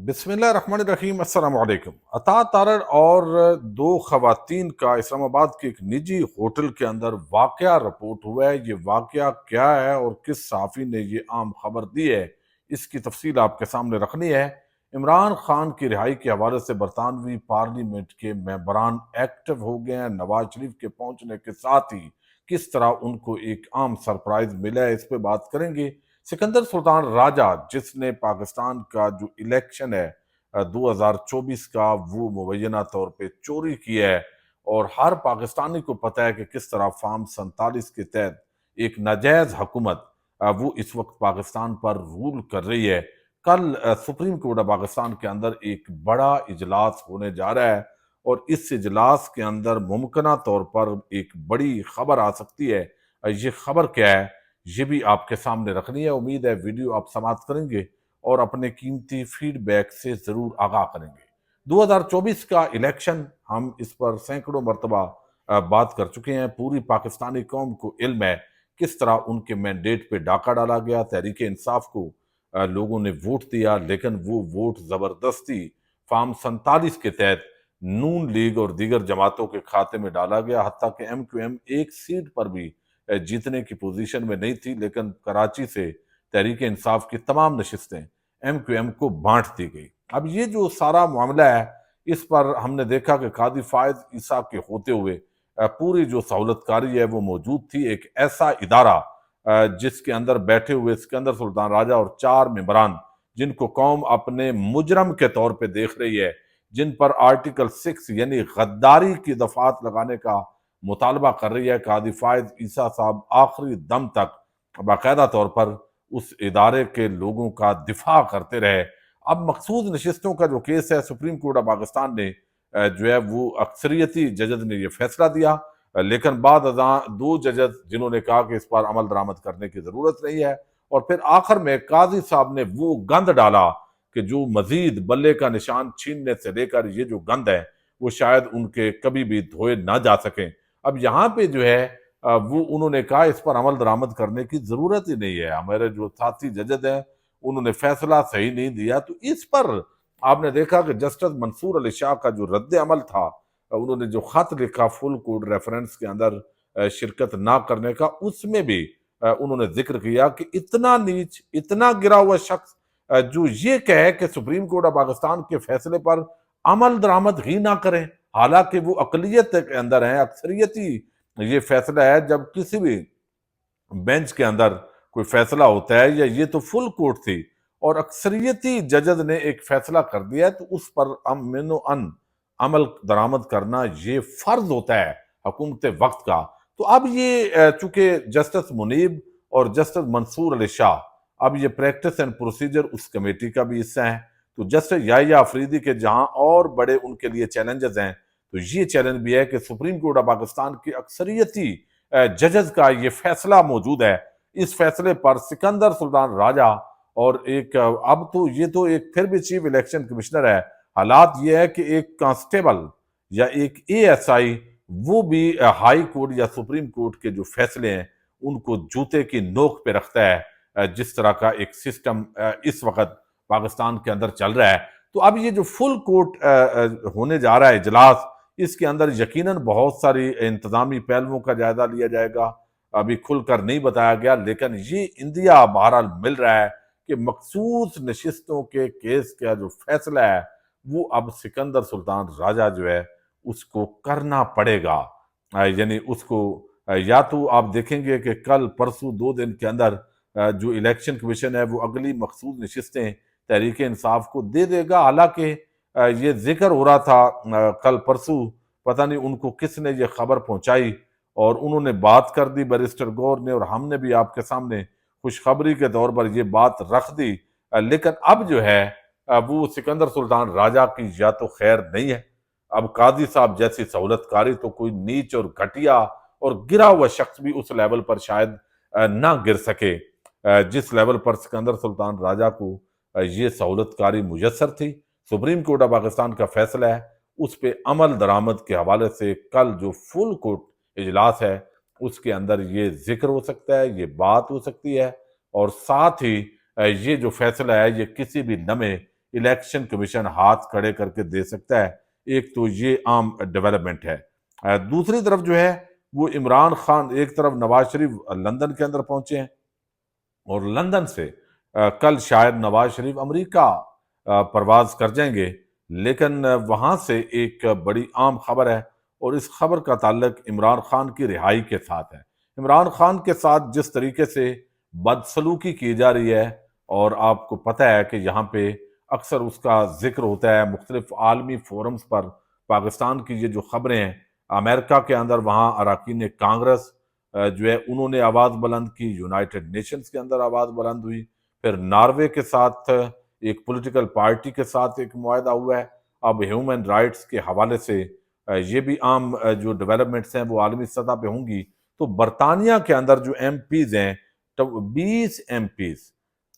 بسم اللہ الرحمن الرحیم۔ السلام علیکم۔ عطا تارڑ اور دو خواتین کا اسلام آباد کے ایک نجی ہوٹل کے اندر واقعہ رپورٹ ہوا ہے۔ یہ واقعہ کیا ہے اور کس صحافی نے یہ عام خبر دی ہے، اس کی تفصیل آپ کے سامنے رکھنی ہے۔ عمران خان کی رہائی کے حوالے سے برطانوی پارلیمنٹ کے ممبران ایکٹیو ہو گئے ہیں۔ نواز شریف کے پہنچنے کے ساتھ ہی کس طرح ان کو ایک عام سرپرائز ملا ہے، اس پہ بات کریں گے۔ سکندر سلطان راجہ، جس نے پاکستان کا جو الیکشن ہے 2024 کا، وہ مبینہ طور پہ چوری کی ہے، اور ہر پاکستانی کو پتہ ہے کہ کس طرح فارم 47 کے تحت ایک ناجائز حکومت وہ اس وقت پاکستان پر رول کر رہی ہے۔ کل سپریم کورٹ آف پاکستان کے اندر ایک بڑا اجلاس ہونے جا رہا ہے، اور اس اجلاس کے اندر ممکنہ طور پر ایک بڑی خبر آ سکتی ہے۔ یہ خبر کیا ہے، یہ بھی آپ کے سامنے رکھنی ہے۔ امید ہے ویڈیو آپ سماعت کریں گے اور اپنے قیمتی فیڈ بیک سے ضرور آگاہ کریں گے۔ 2024 کا الیکشن، ہم اس پر سینکڑوں مرتبہ بات کر چکے ہیں۔ پوری پاکستانی قوم کو علم ہے کس طرح ان کے مینڈیٹ پہ ڈاکہ ڈالا گیا۔ تحریک انصاف کو لوگوں نے ووٹ دیا، لیکن وہ ووٹ زبردستی فارم 47 کے تحت نون لیگ اور دیگر جماعتوں کے کھاتے میں ڈالا گیا، حتیٰ کہ ایم کیو ایم ایک سیٹ پر بھی جیتنے کی پوزیشن میں نہیں تھی، لیکن کراچی سے تحریک انصاف کی تمام نشستیں ایم کیو ایم کو بانٹ دی گئی۔ اب یہ جو سارا معاملہ ہے، اس پر ہم نے دیکھا کہ قاضی فائز عیسیٰ کے ہوتے ہوئے پوری جو سہولت کاری ہے وہ موجود تھی۔ ایک ایسا ادارہ جس کے اندر بیٹھے ہوئے سکندر سلطان راجہ اور 4 ممبران، جن کو قوم اپنے مجرم کے طور پہ دیکھ رہی ہے، جن پر آرٹیکل 6 یعنی غداری کی دفعات لگانے کا مطالبہ کر رہی ہے۔ قاضی فائز عیسیٰ صاحب آخری دم تک باقاعدہ طور پر اس ادارے کے لوگوں کا دفاع کرتے رہے۔ اب مخصوص نشستوں کا جو کیس ہے، سپریم کورٹ آف پاکستان نے جو ہے وہ اکثریتی ججز نے یہ فیصلہ دیا، لیکن بعد ازاں 2 ججز جنہوں نے کہا کہ اس پر عمل درآمد کرنے کی ضرورت نہیں ہے، اور پھر آخر میں قاضی صاحب نے وہ گند ڈالا کہ جو مزید بلے کا نشان چھیننے سے لے کر یہ جو گند ہے وہ شاید ان کے کبھی بھی دھوئے نہ جا سکیں۔ اب یہاں پہ جو ہے وہ انہوں نے کہا اس پر عمل درآمد کرنے کی ضرورت ہی نہیں ہے۔ ہمارے جو ساتھی ججز ہیں انہوں نے فیصلہ صحیح نہیں دیا، تو اس پر آپ نے دیکھا کہ جسٹس منصور علی شاہ کا جو رد عمل تھا، انہوں نے جو خط لکھا فل کوڈ ریفرنس کے اندر شرکت نہ کرنے کا، اس میں بھی انہوں نے ذکر کیا کہ اتنا نیچ، اتنا گرا ہوا شخص جو یہ کہے کہ سپریم کورٹ آف پاکستان کے فیصلے پر عمل درآمد ہی نہ کریں، حالانکہ وہ اقلیت کے اندر ہیں، اکثریتی یہ فیصلہ ہے۔ جب کسی بھی بینچ کے اندر کوئی فیصلہ ہوتا ہے، یا یہ تو فل کورٹ تھی اور اکثریتی ججز نے ایک فیصلہ کر دیا ہے، تو اس پر امن و ان عمل درآمد کرنا یہ فرض ہوتا ہے حکومت وقت کا۔ تو اب یہ چونکہ جسٹس منیب اور جسٹس منصور علی شاہ اب یہ پریکٹس اینڈ پروسیجر اس کمیٹی کا بھی حصہ ہیں، تو جسٹس یحییٰ افریدی کے جہاں اور بڑے ان کے لیے چیلنجز ہیں، تو یہ چیلنج بھی ہے کہ سپریم کورٹ آف پاکستان کی اکثریتی ججز کا یہ فیصلہ موجود ہے۔ اس فیصلے پر سکندر سلطان راجہ اور ایک اب تو یہ تو ایک پھر بھی چیف الیکشن کمشنر ہے، حالات یہ ہے کہ ایک کانسٹیبل یا ایک اے ایس آئی وہ بھی ہائی کورٹ یا سپریم کورٹ کے جو فیصلے ہیں ان کو جوتے کی نوک پہ رکھتا ہے، جس طرح کا ایک سسٹم اس وقت پاکستان کے اندر چل رہا ہے۔ تو اب یہ جو فل کورٹ ہونے جا رہا ہے اجلاس، اس کے اندر یقیناً بہت ساری انتظامی پہلوؤں کا جائزہ لیا جائے گا، ابھی کھل کر نہیں بتایا گیا، لیکن یہ اندیا بہرحال مل رہا ہے کہ مخصوص نشستوں کے کیس کا جو فیصلہ ہے وہ اب سکندر سلطان راجہ جو ہے اس کو کرنا پڑے گا۔ یعنی اس کو یا تو آپ دیکھیں گے کہ کل پرسوں 2 دن کے اندر جو الیکشن کمیشن ہے وہ اگلی مخصوص نشستیں تحریک انصاف کو دے دے گا، حالانکہ یہ ذکر ہو رہا تھا کل پرسوں، پتہ نہیں ان کو کس نے یہ خبر پہنچائی، اور انہوں نے بات کر دی بیرسٹر گور نے، اور ہم نے بھی آپ کے سامنے خوشخبری کے طور پر یہ بات رکھ دی، لیکن اب جو ہے وہ سکندر سلطان راجہ کی یا تو خیر نہیں ہے۔ اب قاضی صاحب جیسی سہولت کاری تو کوئی نیچ اور گھٹیا اور گرا ہوا شخص بھی اس لیول پر شاید نہ گر سکے جس لیول پر سکندر سلطان راجہ کو یہ سہولت کاری میسر تھی۔ سپریم کورٹ آف پاکستان کا فیصلہ ہے، اس پہ عمل درآمد کے حوالے سے کل جو فل کورٹ اجلاس ہے اس کے اندر یہ ذکر ہو سکتا ہے، یہ بات ہو سکتی ہے، اور ساتھ ہی یہ جو فیصلہ ہے یہ کسی بھی لمحے الیکشن کمیشن ہاتھ کھڑے کر کے دے سکتا ہے۔ ایک تو یہ عام ڈیولپمنٹ ہے۔ دوسری طرف جو ہے وہ عمران خان، ایک طرف نواز شریف لندن کے اندر پہنچے ہیں، اور لندن سے کل شاید نواز شریف امریکہ پرواز کر جائیں گے، لیکن وہاں سے ایک بڑی عام خبر ہے، اور اس خبر کا تعلق عمران خان کی رہائی کے ساتھ ہے۔ عمران خان کے ساتھ جس طریقے سے بدسلوکی کی جا رہی ہے، اور آپ کو پتہ ہے کہ یہاں پہ اکثر اس کا ذکر ہوتا ہے مختلف عالمی فورمز پر، پاکستان کی یہ جو خبریں ہیں، امریکہ کے اندر وہاں اراکین کانگریس جو ہے انہوں نے آواز بلند کی، یونائٹڈ نیشنز کے اندر آواز بلند ہوئی، پھر ناروے کے ساتھ ایک پولیٹیکل پارٹی کے ساتھ ایک معاہدہ ہوا ہے۔ اب ہیومن رائٹس کے حوالے سے یہ بھی عام جو ڈیولپمنٹس ہیں وہ عالمی سطح پہ ہوں گی۔ تو برطانیہ کے اندر جو ایم پیز ہیں، 20 ایم پیز،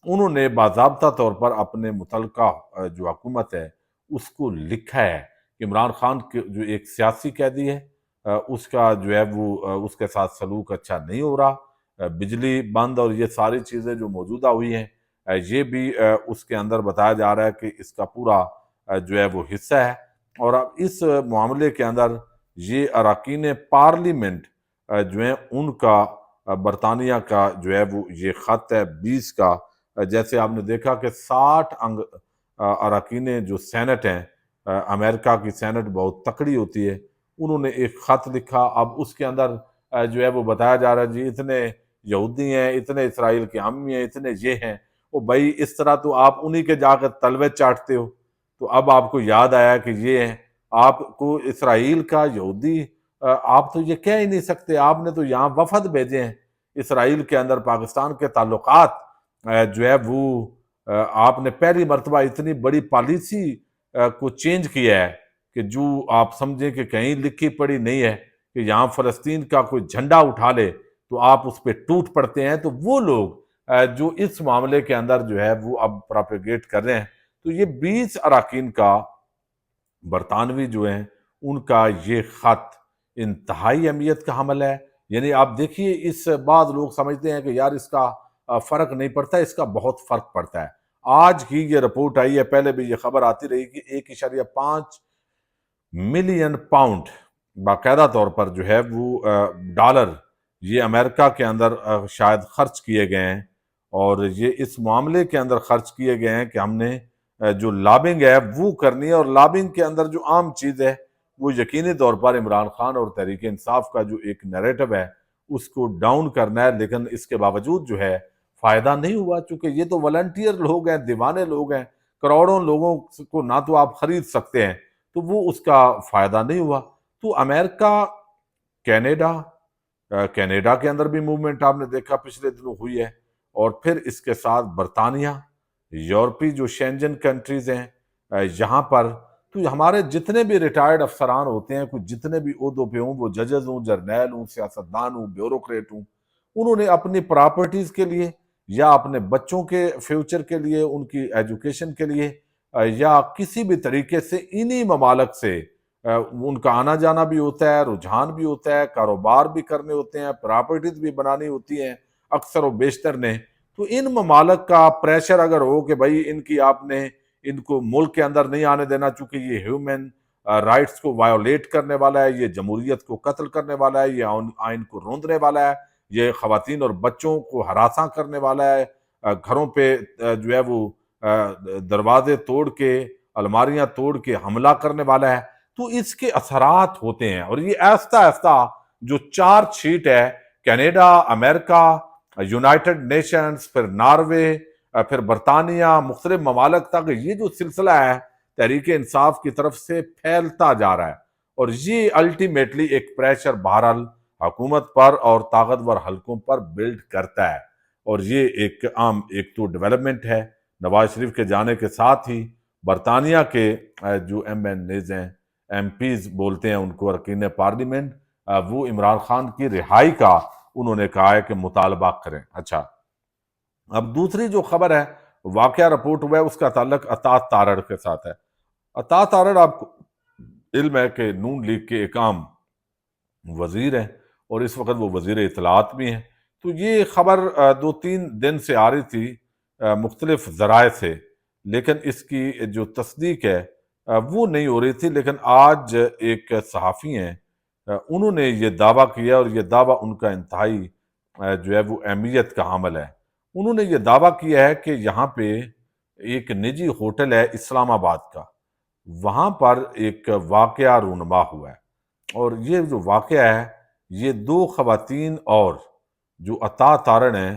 انہوں نے باضابطہ طور پر اپنے متعلقہ جو حکومت ہے اس کو لکھا ہے کہ عمران خان کے جو ایک سیاسی قیدی ہے، اس کا جو ہے وہ اس کے ساتھ سلوک اچھا نہیں ہو رہا، بجلی بند اور یہ ساری چیزیں جو موجودہ ہوئی ہیں، یہ بھی اس کے اندر بتایا جا رہا ہے کہ اس کا پورا جو ہے وہ حصہ ہے۔ اور اب اس معاملے کے اندر یہ اراکین پارلیمنٹ جو ہیں ان کا برطانیہ کا جو ہے وہ یہ خط ہے 20 کا، جیسے آپ نے دیکھا کہ 60 اراکین جو سینٹ ہیں، امریکہ کی سینٹ بہت تکڑی ہوتی ہے، انہوں نے ایک خط لکھا۔ اب اس کے اندر جو ہے وہ بتایا جا رہا ہے جی اتنے یہودی ہیں، اتنے اسرائیل کے حامی ہیں، اتنے یہ ہیں۔ وہ بھائی اس طرح تو آپ انہی کے جا کے تلوے چاٹتے ہو، تو اب آپ کو یاد آیا کہ یہ ہیں، آپ کو اسرائیل کا یہودی آپ تو یہ کہہ ہی نہیں سکتے، آپ نے تو یہاں وفد بھیجے ہیں اسرائیل کے اندر۔ پاکستان کے تعلقات جو ہے وہ آپ نے پہلی مرتبہ اتنی بڑی پالیسی کو چینج کیا ہے کہ جو آپ سمجھیں کہ کہیں لکھی پڑی نہیں ہے کہ یہاں فلسطین کا کوئی جھنڈا اٹھا لے تو آپ اس پہ ٹوٹ پڑتے ہیں۔ تو وہ لوگ جو اس معاملے کے اندر جو ہے وہ اب پراپیگیٹ کر رہے ہیں، تو یہ 20 اراکین کا برطانوی جو ہیں ان کا یہ خط انتہائی اہمیت کا حامل ہے۔ یعنی آپ دیکھیے، اس بعض لوگ سمجھتے ہیں کہ یار اس کا فرق نہیں پڑتا، اس کا بہت فرق پڑتا ہے۔ آج ہی یہ رپورٹ آئی ہے، پہلے بھی یہ خبر آتی رہی کہ 1.5 ملین پاؤنڈ باقاعدہ طور پر جو ہے وہ ڈالر یہ امریکہ کے اندر شاید خرچ کیے گئے ہیں، اور یہ اس معاملے کے اندر خرچ کیے گئے ہیں کہ ہم نے جو لابنگ ہے وہ کرنی ہے، اور لابنگ کے اندر جو عام چیز ہے وہ یقینی طور پر عمران خان اور تحریک انصاف کا جو ایک نیریٹو ہے اس کو ڈاؤن کرنا ہے۔ لیکن اس کے باوجود جو ہے فائدہ نہیں ہوا، چونکہ یہ تو والنٹیئر لوگ ہیں، دیوانے لوگ ہیں، کروڑوں لوگوں کو نہ تو آپ خرید سکتے ہیں، تو وہ اس کا فائدہ نہیں ہوا۔ تو امریکہ، کینیڈا کے اندر بھی موومنٹ آپ نے دیکھا پچھلے دنوں ہوئی ہے، اور پھر اس کے ساتھ برطانیہ، یورپی جو شینجن کنٹریز ہیں، یہاں پر تو ہمارے جتنے بھی ریٹائرڈ افسران ہوتے ہیں، کچھ جتنے بھی عہدوں پہ ہوں، وہ ججز ہوں، جرنیل ہوں، سیاستدان ہوں، بیوروکریٹ ہوں، انہوں نے اپنی پراپرٹیز کے لیے یا اپنے بچوں کے فیوچر کے لیے، ان کی ایجوکیشن کے لیے، یا کسی بھی طریقے سے انہی ممالک سے ان کا آنا جانا بھی ہوتا ہے، رجحان بھی ہوتا ہے، کاروبار بھی کرنے ہوتے ہیں، پراپرٹیز بھی بنانی ہوتی ہیں اکثر و بیشتر نے۔ تو ان ممالک کا پریشر اگر ہو کہ بھائی ان کی آپ نے ان کو ملک کے اندر نہیں آنے دینا، چونکہ یہ ہیومن رائٹس کو وائیولیٹ کرنے والا ہے، یہ جمہوریت کو قتل کرنے والا ہے، یہ آئین کو روندنے والا ہے، یہ خواتین اور بچوں کو ہراساں کرنے والا ہے، گھروں پہ جو ہے وہ دروازے توڑ کے، الماریاں توڑ کے حملہ کرنے والا ہے، تو اس کے اثرات ہوتے ہیں۔ اور یہ آہستہ آہستہ جو چارج شیٹ ہے، کینیڈا، امریکہ، یونائٹڈ نیشنز، پھر ناروے، پھر برطانیہ، مختلف ممالک تک یہ جو سلسلہ ہے تحریک انصاف کی طرف سے پھیلتا جا رہا ہے، اور یہ الٹیمیٹلی ایک پریشر بہرحال حکومت پر اور طاقتور حلقوں پر بلڈ کرتا ہے۔ اور یہ ایک عام ایک تو ڈیولپمنٹ ہے نواز شریف کے جانے کے ساتھ ہی برطانیہ کے جو ایم این ایز ہیں، ایم پیز بولتے ہیں ان کو، ارکین پارلیمنٹ، وہ عمران خان کی رہائی کا انہوں نے کہا ہے کہ مطالبہ کریں۔ اچھا، اب دوسری جو خبر ہے، واقعہ رپورٹ ہوا ہے، اس کا تعلق عطا تارڑ کے ساتھ ہے۔ عطا تارڑ آپ کو علم ہے کہ نون لیگ کے ایک عام وزیر ہیں، اور اس وقت وہ وزیر اطلاعات بھی ہیں۔ تو یہ خبر 2-3 دن سے آ رہی تھی مختلف ذرائع سے، لیکن اس کی جو تصدیق ہے وہ نہیں ہو رہی تھی، لیکن آج ایک صحافی ہیں انہوں نے یہ دعویٰ کیا، اور یہ دعویٰ ان کا انتہائی جو ہے وہ اہمیت کا حامل ہے۔ انہوں نے یہ دعویٰ کیا ہے کہ یہاں پہ ایک نجی ہوٹل ہے اسلام آباد کا، وہاں پر ایک واقعہ رونما ہوا ہے، اور یہ جو واقعہ ہے یہ دو خواتین اور جو عطا تارڑ ہیں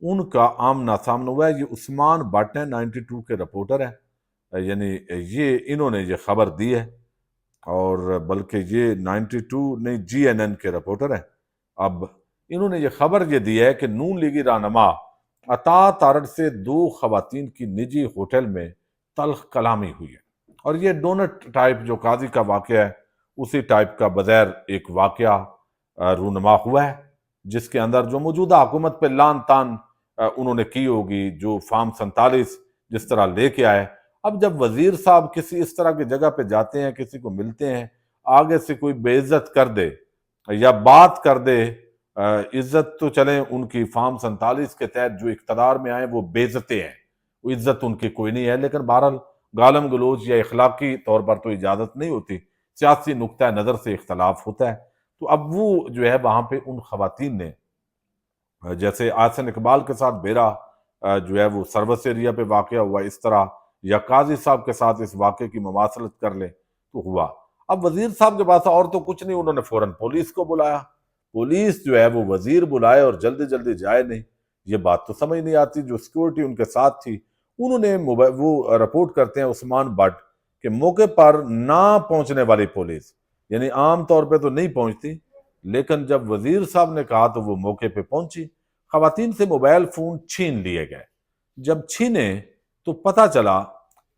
ان کا آمنا سامنا ہوا ہے۔ یہ عثمان بٹ ہیں، 92 کے رپورٹر ہیں، یعنی یہ انہوں نے یہ خبر دی ہے، اور بلکہ یہ 92 نہیں GNN کے رپورٹر ہیں۔ اب انہوں نے یہ خبر یہ دی ہے کہ نون لیگی رہنما عطا تارڑ سے دو خواتین کی نجی ہوٹل میں تلخ کلامی ہوئی ہے، اور یہ ڈونٹ ٹائپ جو قاضی کا واقعہ ہے اسی ٹائپ کا بظاہر ایک واقعہ رونما ہوا ہے، جس کے اندر جو موجودہ حکومت پہ لان تان انہوں نے کی ہوگی، جو فارم 47 جس طرح لے کے آئے۔ اب جب وزیر صاحب کسی اس طرح کی جگہ پہ جاتے ہیں، کسی کو ملتے ہیں، آگے سے کوئی بے عزت کر دے یا بات کر دے، عزت تو چلیں ان کی فارم 47 کے تحت جو اقتدار میں آئے وہ بے عزتے ہیں، وہ عزت ان کی کوئی نہیں ہے، لیکن بہرحال گالم گلوچ یا اخلاقی طور پر تو اجازت نہیں ہوتی، سیاسی نقطہ نظر سے اختلاف ہوتا ہے۔ تو اب وہ جو ہے وہاں پہ ان خواتین نے، جیسے آحسن اقبال کے ساتھ بیرا جو ہے وہ سروس ایریا پہ واقعہ ہوا اس طرح، یا قاضی صاحب کے ساتھ اس واقعے کی مماثلت کر لیں تو ہوا۔ اب وزیر صاحب کے پاس اور تو کچھ نہیں، انہوں نے فوراً پولیس کو بلایا، پولیس جو ہے وہ وزیر بلائے اور جلدی جلدی جائے نہیں، یہ بات تو سمجھ نہیں آتی۔ جو سیکورٹی ان کے ساتھ تھی انہوں نے وہ رپورٹ کرتے ہیں عثمان بٹ کہ موقع پر نہ پہنچنے والی پولیس، یعنی عام طور پہ تو نہیں پہنچتی، لیکن جب وزیر صاحب نے کہا تو وہ موقع پہ پہنچی۔ خواتین سے موبائل فون چھین لیے گئے، جب چھینے تو پتہ چلا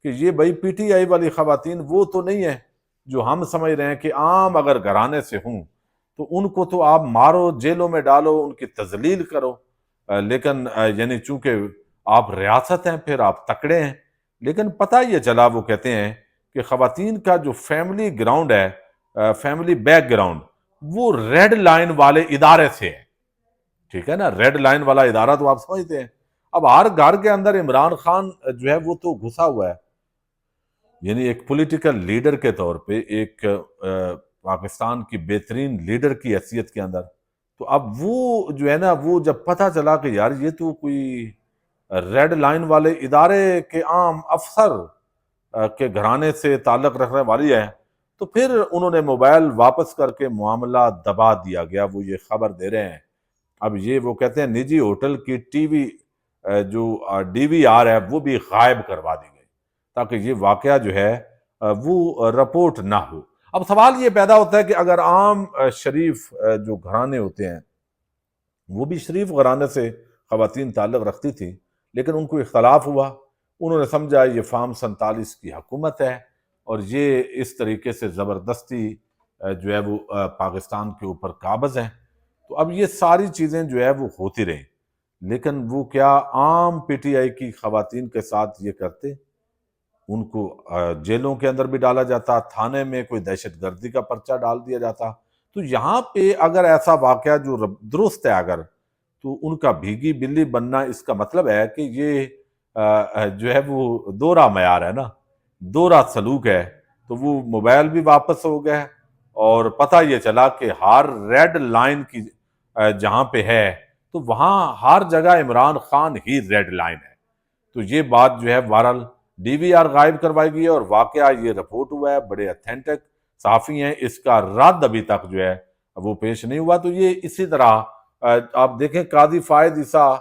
کہ یہ بھائی PTI والی خواتین وہ تو نہیں ہے جو ہم سمجھ رہے ہیں کہ عام اگر گھرانے سے ہوں تو ان کو تو آپ مارو، جیلوں میں ڈالو، ان کی تذلیل کرو، لیکن یعنی چونکہ آپ ریاست ہیں پھر آپ تکڑے ہیں۔ لیکن پتہ یہ چلا، وہ کہتے ہیں کہ خواتین کا جو فیملی گراؤنڈ ہے، فیملی بیک گراؤنڈ، وہ ریڈ لائن والے ادارے سے ہے، ٹھیک ہے نا، ریڈ لائن والا ادارہ تو آپ سمجھتے ہیں۔ اب ہر گھر کے اندر عمران خان جو ہے وہ تو گھسا ہوا ہے، یعنی ایک پولیٹیکل لیڈر کے طور پہ، ایک پاکستان کی بہترین لیڈر کی حیثیت کے اندر، تو اب وہ جو ہے نا، وہ جب پتہ چلا کہ یار یہ تو کوئی ریڈ لائن والے ادارے کے عام افسر کے گھرانے سے تعلق رکھنے والی ہے، تو پھر انہوں نے موبائل واپس کر کے معاملہ دبا دیا گیا۔ وہ یہ خبر دے رہے ہیں، اب یہ وہ کہتے ہیں نجی ہوٹل کی ٹی وی جو DVR ہے وہ بھی غائب کروا دی گئی، تاکہ یہ واقعہ جو ہے وہ رپورٹ نہ ہو۔ اب سوال یہ پیدا ہوتا ہے کہ اگر عام شریف جو گھرانے ہوتے ہیں، وہ بھی شریف گھرانے سے خواتین تعلق رکھتی تھی، لیکن ان کو اختلاف ہوا، انہوں نے سمجھا یہ فارم 47 کی حکومت ہے اور یہ اس طریقے سے زبردستی جو ہے وہ پاکستان کے اوپر قابض ہیں، تو اب یہ ساری چیزیں جو ہے وہ ہوتی رہیں، لیکن وہ کیا عام PTI کی خواتین کے ساتھ یہ کرتے؟ ان کو جیلوں کے اندر بھی ڈالا جاتا، تھانے میں کوئی دہشت گردی کا پرچہ ڈال دیا جاتا۔ تو یہاں پہ اگر ایسا واقعہ جو درست ہے اگر، تو ان کا بھیگی بلی بننا اس کا مطلب ہے کہ یہ جو ہے وہ دوہرا معیار ہے نا، دوہرا سلوک ہے۔ تو وہ موبائل بھی واپس ہو گئے، اور پتہ یہ چلا کہ ہر ریڈ لائن کی جہاں پہ ہے تو وہاں ہر جگہ عمران خان ہی ریڈ لائن ہے۔ تو یہ بات جو ہے بہرحال DVR غائب کروائی گئی ہے، اور واقعہ یہ رپورٹ ہوا ہے، بڑے اتھینٹک صحافی ہیں، اس کا رد ابھی تک جو ہے وہ پیش نہیں ہوا۔ تو یہ اسی طرح آپ دیکھیں قاضی فائد عیسیٰ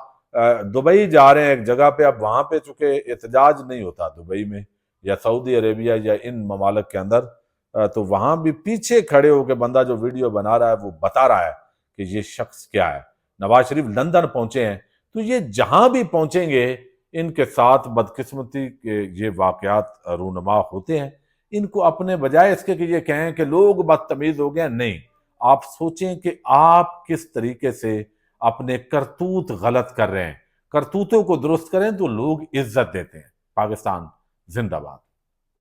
دبئی جا رہے ہیں ایک جگہ پہ، اب وہاں پہ چونکہ احتجاج نہیں ہوتا دبئی میں یا سعودی عربیہ یا ان ممالک کے اندر، تو وہاں بھی پیچھے کھڑے ہو کے بندہ جو ویڈیو بنا رہا ہے وہ بتا رہا ہے کہ یہ شخص کیا ہے۔ نواز شریف لندن پہنچے ہیں، تو یہ جہاں بھی پہنچیں گے ان کے ساتھ بدقسمتی کے یہ واقعات رونما ہوتے ہیں۔ ان کو اپنے بجائے اس کے کہ یہ کہیں کہ لوگ بدتمیز ہو گئے، نہیں، آپ سوچیں کہ آپ کس طریقے سے اپنے کرتوت غلط کر رہے ہیں، کرتوتوں کو درست کریں تو لوگ عزت دیتے ہیں۔ پاکستان زندہ باد۔